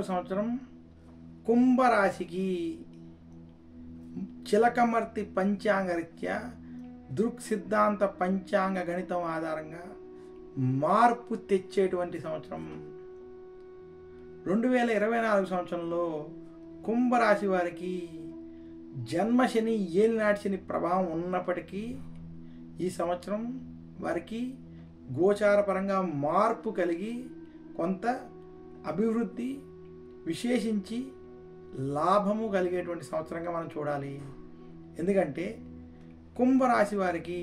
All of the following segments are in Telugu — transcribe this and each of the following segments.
2024 సంవత్సరం కుంభరాశికి చిలకమర్తి పంచాంగరీత్యా దృక్ సిద్ధాంత పంచాంగ గణితం ఆధారంగా మార్పు తెచ్చేటువంటి సంవత్సరం. 2024 సంవత్సరంలో కుంభరాశి వారికి జన్మశని ఏలినాటి శని ప్రభావం ఉన్నప్పటికీ ఈ సంవత్సరం వారికి గోచారపరంగా మార్పు కలిగి కొంత అభివృద్ధి విశేషించి లాభము కలిగేటువంటి సంవత్సరంగా మనం చూడాలి. ఎందుకంటే కుంభరాశి వారికి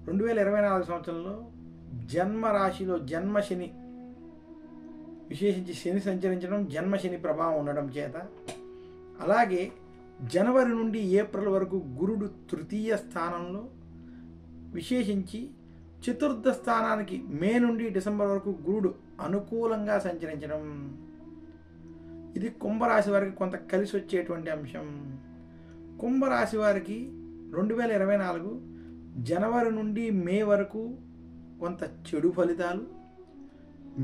2024 సంవత్సరంలో జన్మరాశిలో జన్మశని విశేషించి శని సంచరించడం, జన్మశని ప్రభావం ఉండడం చేత, అలాగే జనవరి నుండి ఏప్రిల్ వరకు గురుడు తృతీయ స్థానంలో విశేషించి చతుర్థ స్థానానికి మే నుండి డిసెంబర్ వరకు గురుడు అనుకూలంగా సంచరించడం, ఇది కుంభరాశి వారికి కొంత కలిసి వచ్చేటువంటి అంశం. కుంభరాశి వారికి 2024 జనవరి నుండి మే వరకు కొంత చెడు ఫలితాలు,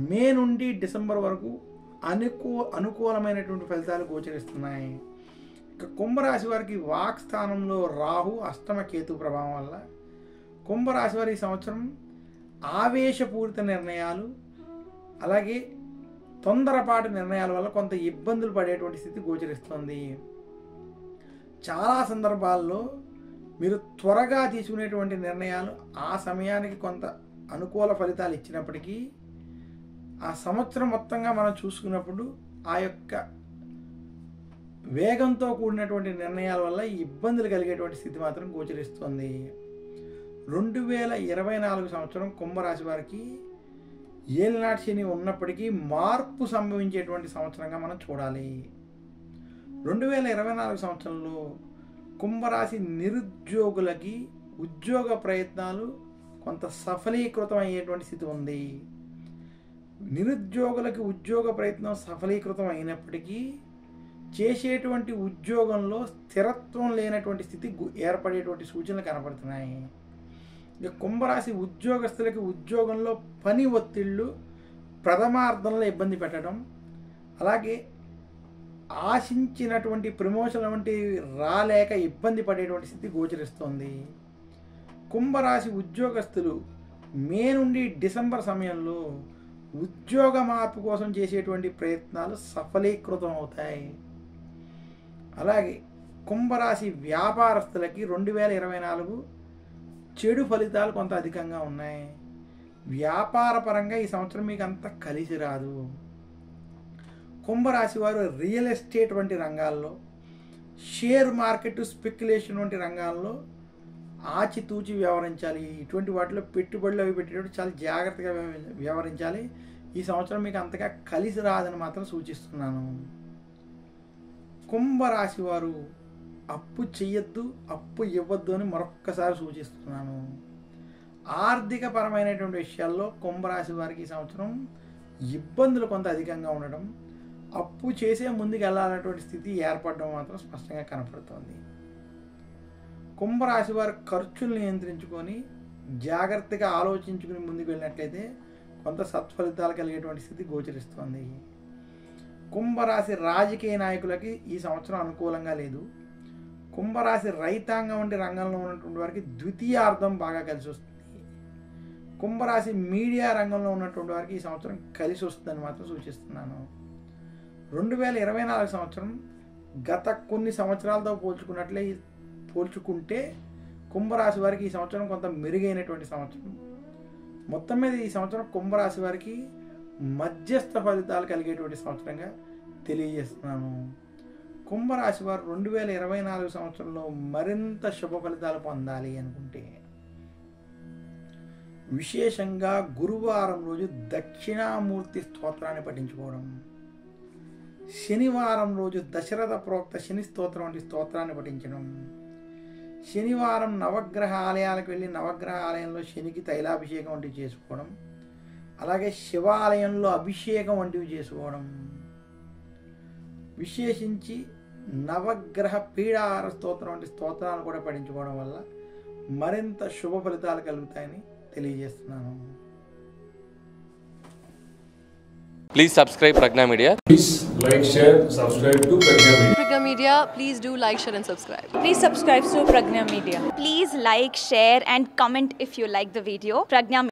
మే నుండి డిసెంబర్ వరకు అనుకూలమైనటువంటి ఫలితాలు గోచరిస్తున్నాయి. ఇక కుంభరాశి వారికి వాక్ స్థానంలో రాహు అష్టమ కేతు ప్రభావం వల్ల కుంభరాశి వారి సంవత్సరం ఆవేశపూరిత నిర్ణయాలు, అలాగే తొందరపాటు నిర్ణయాల వల్ల కొంత ఇబ్బందులు పడేటువంటి స్థితి గోచరిస్తుంది. చాలా సందర్భాల్లో మీరు త్వరగా తీసుకునేటువంటి నిర్ణయాలు ఆ సమయానికి కొంత అనుకూల ఫలితాలు ఇచ్చినప్పటికీ ఆ సంవత్సరం మొత్తంగా మనం చూసుకున్నప్పుడు ఆ యొక్క వేగంతో కూడినటువంటి నిర్ణయాల వల్ల ఇబ్బందులు కలిగేటువంటి స్థితి మాత్రం గోచరిస్తుంది. 2024 సంవత్సరం కుంభరాశి వారికి ఏలినాటి శని ఉన్నప్పటికీ మార్పు సంభవించేటువంటి సంవత్సరంగా మనం చూడాలి. 2024 సంవత్సరంలో కుంభరాశి నిరుద్యోగులకి ఉద్యోగ ప్రయత్నాలు కొంత సఫలీకృతం అయ్యేటువంటి స్థితి ఉంది. నిరుద్యోగులకి ఉద్యోగ ప్రయత్నం సఫలీకృతం అయినప్పటికీ చేసేటువంటి ఉద్యోగంలో స్థిరత్వం లేనటువంటి స్థితి ఏర్పడేటువంటి సూచనలు కనపడుతున్నాయి. ఇక కుంభరాశి ఉద్యోగస్తులకి ఉద్యోగంలో పని ఒత్తిళ్ళు ప్రథమార్థంలో ఇబ్బంది పెట్టడం, అలాగే ఆశించినటువంటి ప్రమోషన్ వంటివి రాలేక ఇబ్బంది పడేటువంటి స్థితి గోచరిస్తోంది. కుంభరాశి ఉద్యోగస్తులు మే నుండి డిసెంబర్ సమయంలో ఉద్యోగ మార్పు కోసం చేసేటువంటి ప్రయత్నాలు సఫలీకృతం అవుతాయి. అలాగే కుంభరాశి వ్యాపారస్తులకి 2024 చెడు ఫలితాలు కొంత అధికంగా ఉన్నాయి. వ్యాపార పరంగా ఈ సంవత్సరం మీకు అంత కలిసి రాదు. కుంభరాశి వారు రియల్ ఎస్టేట్ వంటి రంగాల్లో, షేర్ మార్కెట్ స్పెక్యులేషన్ వంటి రంగాల్లో ఆచితూచి వ్యవహరించాలి. ఇటువంటి వాటిలో పెట్టుబడులు అవి పెట్టేటప్పుడు చాలా జాగ్రత్తగా వ్యవహరించాలి. ఈ సంవత్సరం మీకు అంతగా కలిసి రాదని మాత్రం సూచిస్తున్నాను. కుంభరాశి వారు అప్పు చెయ్యొద్దు, అప్పు ఇవ్వద్దు అని మరొక్కసారి సూచిస్తున్నాను. ఆర్థిక పరమైనటువంటి విషయాల్లో కుంభరాశి వారికి ఈ సంవత్సరం ఇబ్బందులు కొంత అధికంగా ఉండడం, అప్పు చేసే ముందుకు వెళ్ళాలన్నటువంటి స్థితి ఏర్పడడం మాత్రం స్పష్టంగా కనపడుతోంది. కుంభరాశి వారి ఖర్చులు నియంత్రించుకొని జాగ్రత్తగా ఆలోచించుకుని ముందుకు వెళ్ళినట్లయితే కొంత సత్ఫలితాలు కలిగేటువంటి స్థితి గోచరిస్తోంది. కుంభరాశి రాజకీయ నాయకులకి ఈ సంవత్సరం అనుకూలంగా లేదు. కుంభరాశి రైతాంగం వంటి రంగంలో ఉన్నటువంటి వారికి ద్వితీయార్థం బాగా కలిసి వస్తుంది. కుంభరాశి మీడియా రంగంలో ఉన్నటువంటి వారికి ఈ సంవత్సరం కలిసి వస్తుందని మాత్రం సూచిస్తున్నాను. 2024 సంవత్సరం గత కొన్ని సంవత్సరాలతో పోల్చుకుంటే కుంభరాశి వారికి ఈ సంవత్సరం కొంత మెరుగైనటువంటి సంవత్సరం. మొత్తం మీద ఈ సంవత్సరం కుంభరాశి వారికి మధ్యస్థ ఫలితాలు కలిగేటువంటి సంవత్సరంగా తెలియజేస్తున్నాను. కుంభరాశి వారు 2024 సంవత్సరంలో మరింత శుభ ఫలితాలు పొందాలి అనుకుంటే విశేషంగా గురువారం రోజు దక్షిణామూర్తి స్తోత్రాన్ని పఠించుకోవడం, శనివారం రోజు దశరథ ప్రోక్త శని స్తోత్రం వంటి స్తోత్రాన్ని పఠించడం, శనివారం నవగ్రహ ఆలయాలకు వెళ్ళి నవగ్రహ ఆలయంలో శనికి తైలాభిషేకం వంటివి చేసుకోవడం, అలాగే శివాలయంలో అభిషేకం వంటివి చేసుకోవడం, విశేషించి నవగ్రహ పీడాహార స్తోత్రం వంటి స్తోత్రాలు కూడా పఠించుకోవడం వల్ల మరింత శుభ ఫలితాలు కలుగుతాయని తెలియజేస్తున్నాను. Please subscribe Pragna Media. Please like, share, subscribe to Pragna Media. Pragna Media, please do like, share and subscribe. Please subscribe to Pragna Media. Please like, share and comment if you like the video. Pragna